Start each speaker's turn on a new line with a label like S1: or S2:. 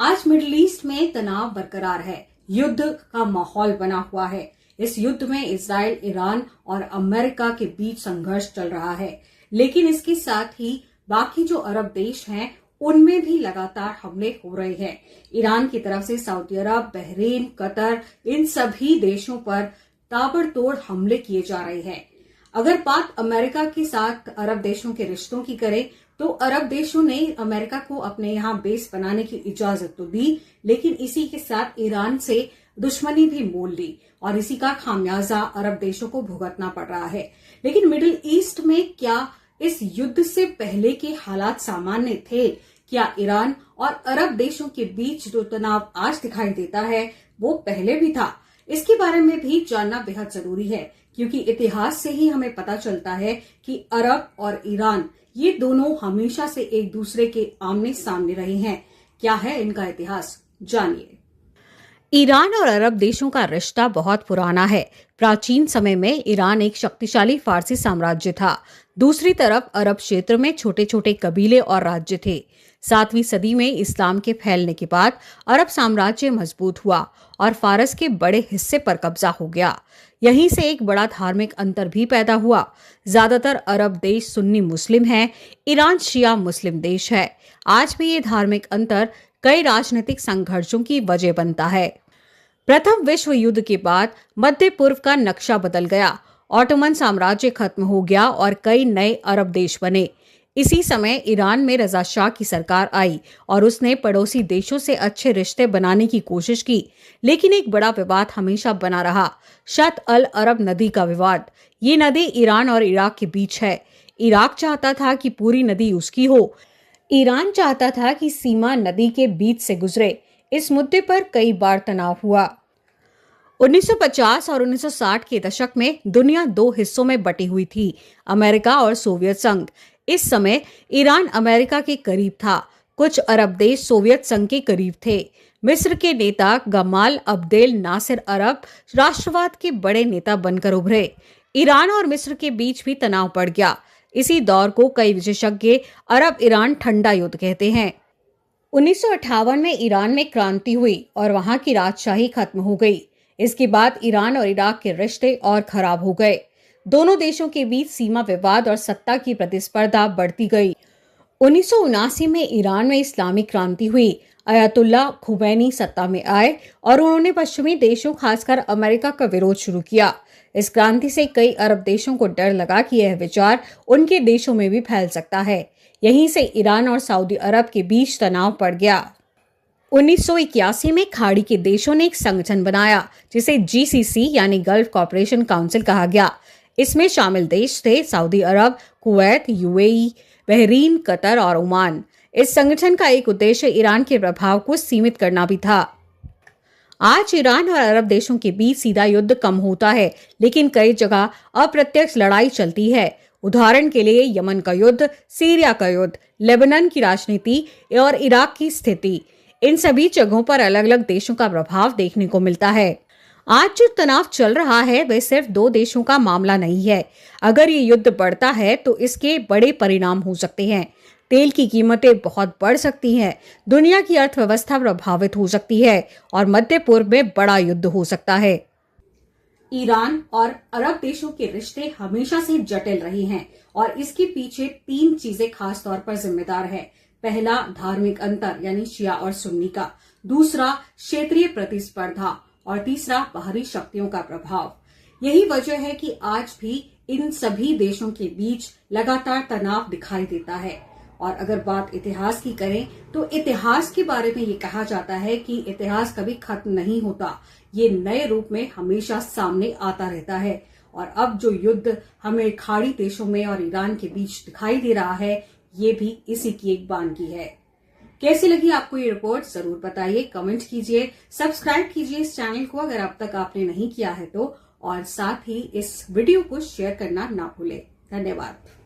S1: आज middle east में तनाव बरकरार है। युद्ध का माहौल बना हुआ है। इस युद्ध में इजराइल, ईरान और अमेरिका के बीच संघर्ष चल रहा है, लेकिन इसके साथ ही बाकी जो अरब देश हैं उनमें भी लगातार हमले हो रहे हैं। ईरान की तरफ से सऊदी अरब, बहरीन, कतर, इन सभी देशों पर ताबड़तोड़ हमले किए जा रहे हैं। अगर बात अमेरिका के साथ अरब देशों के रिश्तों की करें तो अरब देशों ने अमेरिका को अपने यहाँ बेस बनाने की इजाजत तो दी, लेकिन इसी के साथ ईरान से दुश्मनी भी मोल ली और इसी का खामियाजा अरब देशों को भुगतना पड़ रहा है। लेकिन मिडिल ईस्ट में क्या इस युद्ध से पहले के हालात सामान्य थे? क्या ईरान और अरब देशों के बीच जो तनाव आज दिखाई देता है वो पहले भी था? इसके बारे में भी जानना बेहद जरूरी है, क्योंकि इतिहास से ही हमें पता चलता है कि अरब और ईरान ये दोनों हमेशा से एक दूसरे के आमने सामने रहे हैं। क्या है इनका इतिहास, जानिए।
S2: ईरान और अरब देशों का रिश्ता बहुत पुराना है। प्राचीन समय में ईरान एक शक्तिशाली फारसी साम्राज्य था। दूसरी तरफ अरब क्षेत्र में छोटे छोटे कबीले और राज्य थे। 7वीं सदी में इस्लाम के फैलने के बाद अरब साम्राज्य मजबूत हुआ और फारस के बड़े हिस्से पर कब्जा हो गया। यहीं से एक बड़ा धार्मिक अंतर भी पैदा हुआ। ज्यादातर अरब देश सुन्नी मुस्लिम हैं, ईरान शिया मुस्लिम देश है। आज भी ये धार्मिक अंतर कई राजनीतिक संघर्षों की वजह बनता है। प्रथम विश्व युद्ध के बाद मध्य पूर्व का नक्शा बदल गया। ऑटोमन साम्राज्य खत्म हो गया और कई नए अरब देश बने। इसी समय ईरान में रजा शाह की सरकार आई और उसने पड़ोसी देशों से अच्छे रिश्ते बनाने की कोशिश की, लेकिन एक बड़ा विवाद हमेशा बना रहा, शत अल अरब नदी का विवाद। ये नदी ईरान और इराक के बीच है। इराक चाहता था कि पूरी नदी उसकी हो, ईरान चाहता था कि सीमा नदी के बीच से गुजरे। इस मुद्दे पर कई बार तनाव हुआ। 1950 और 1960 के दशक में दुनिया दो हिस्सों में बटी हुई थी, अमेरिका और सोवियत संघ। इस समय ईरान अमेरिका के करीब था। कुछ अरब देश सोवियत संघ के करीब थे। मिस्र के नेता गमाल अब्देल नासिर अरब राष्ट्रवाद के बड़े नेता बनकर उभरे। ईरान और मिस्र के बीच भी तनाव बढ़ गया। इसी दौर को कई विशेषज्ञ अरब ईरान ठंडा युद्ध कहते हैं। 1958 में ईरान में क्रांति हुई और वहां की राजशाही खत्म हो गई। इसके बाद ईरान और इराक के रिश्ते और खराब हो गए। दोनों देशों के बीच सीमा विवाद और सत्ता की प्रतिस्पर्धा बढ़ती गई। 1979 में ईरान में इस्लामिक क्रांति हुई। अयतुल्ला खुमैनी सत्ता में आए और उन्होंने पश्चिमी देशों खासकर अमेरिका का विरोध शुरू किया। इस क्रांति से कई अरब देशों को डर लगा कि यह विचार उनके देशों में भी फैल सकता है। यहीं से ईरान और सऊदी अरब के बीच तनाव पड़ गया। 1981 में खाड़ी के देशों ने एक संगठन बनाया जिसे GCC यानी गल्फ कॉपरेशन काउंसिल कहा गया। इसमें शामिल देश थे सऊदी अरब, कुवैत, UAE, बहरीन, कतर और ओमान। इस संगठन का एक उद्देश्य ईरान के प्रभाव को सीमित करना भी था। आज ईरान और अरब देशों के बीच सीधा युद्ध कम होता है, लेकिन कई जगह अप्रत्यक्ष लड़ाई चलती है। उदाहरण के लिए यमन का युद्ध, सीरिया का युद्ध, लेबनान की राजनीति और इराक की स्थिति। इन सभी जगहों पर अलग अलग देशों का प्रभाव देखने को मिलता है। आज जो तनाव चल रहा है वह सिर्फ दो देशों का मामला नहीं है। अगर ये युद्ध बढ़ता है तो इसके बड़े परिणाम हो सकते हैं। तेल की कीमतें बहुत बढ़ सकती हैं, दुनिया की अर्थव्यवस्था प्रभावित हो सकती है और मध्य पूर्व में बड़ा युद्ध हो सकता है।
S1: ईरान और अरब देशों के रिश्ते हमेशा से जटिल रहे हैं और इसके पीछे 3 चीजें खास तौर पर जिम्मेदार है। पहला, धार्मिक अंतर यानी शिया और सुन्नी का। दूसरा, क्षेत्रीय प्रतिस्पर्धा और तीसरा, बाहरी शक्तियों का प्रभाव। यही वजह है कि आज भी इन सभी देशों के बीच लगातार तनाव दिखाई देता है। और अगर बात इतिहास की करें तो इतिहास के बारे में ये कहा जाता है कि इतिहास कभी खत्म नहीं होता, ये नए रूप में हमेशा सामने आता रहता है। और अब जो युद्ध हमें खाड़ी देशों में और ईरान के बीच दिखाई दे रहा है, ये भी इसी की एक बानगी है। कैसी लगी आपको ये रिपोर्ट जरूर बताइए, कमेंट कीजिए, सब्सक्राइब कीजिए इस चैनल को अगर अब तक आपने नहीं किया है तो, और साथ ही इस वीडियो को शेयर करना ना भूलें। धन्यवाद।